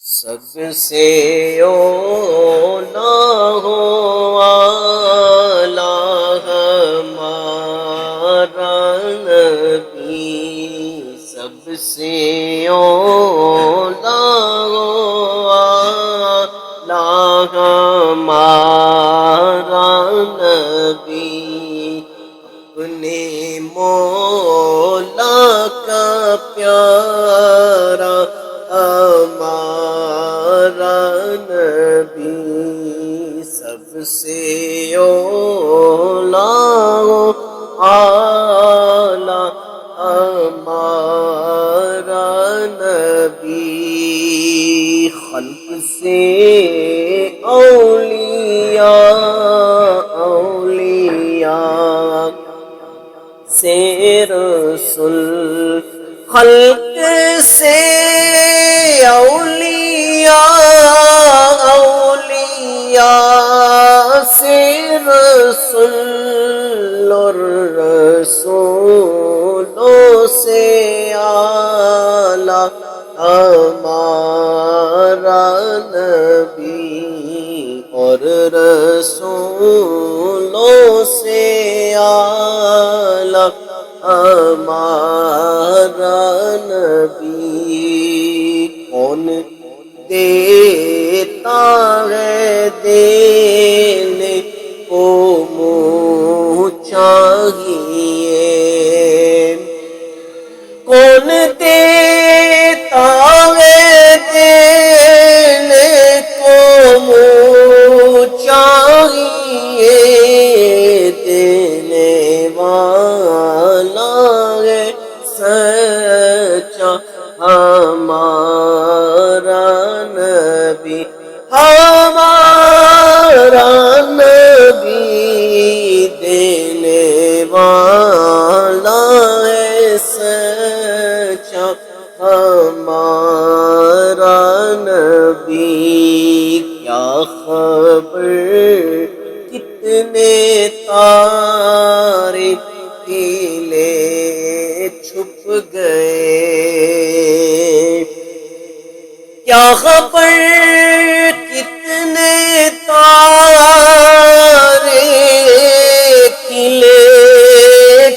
سب سے اولا ہو والا ہمارا نبی، سب سے اولا ہو والا ہمارا نبی، اپنے مولا کا پیارا ہمارا نبی، سب سے اولا اعلیٰ ہمارا نبی، خلق سے اولیاء سے رسول، خلق سے اولیاء سے رسول، اور رسولوں سے اعلیٰ ہمارا نبی، اور رسولوں سے اعلیٰ ہمارا نبی، کون دیتا ہے دینے کو منہ چاہیے، کون دیتا ہے دینے کو منہ چاہیے، دینے والا ہے سچا ہمارا نبی، ہمارا نبی، دینے والا ہے سچا ہمارا نبی، کیا خبر کتنے تارے کھلے چھپ گئے، کیا خبر کتنے تارے کھلے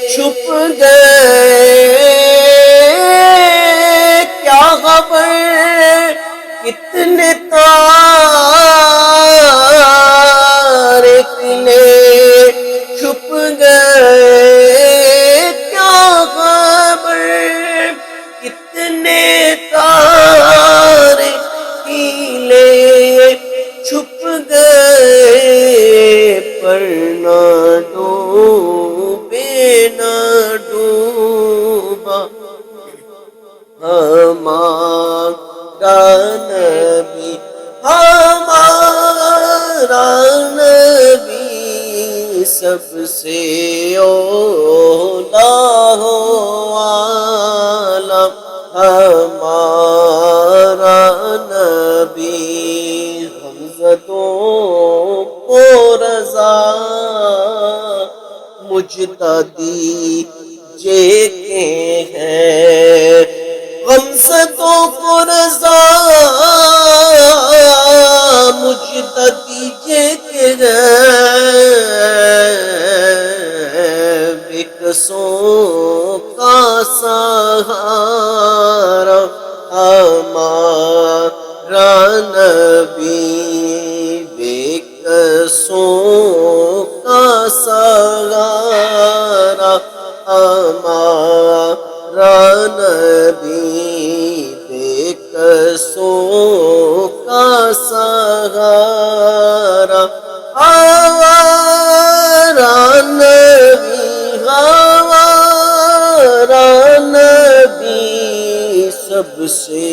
چھپ گئے، کیا خبر کتنے تارے کھلے چھپ گئے، کیا خبر کتنے تارے کھلے چھپ گئے، پر نہ ڈوبے نہ ڈوبا ہمارا نبی، ہمارا نبی، سب سے اولا ہو والا ہمارا نبی، غمزدوں کو رضا مجتدی دیتے ہیں، غمزدوں کو رضا مجتدی دیتے ہیں، بکسوں کا سہارا ہمارا نبی، بکسوں کا سہارا ہمارا نبی، بکسوں کا سہارا ہمارا نبی، ہمارا نبی، سب سے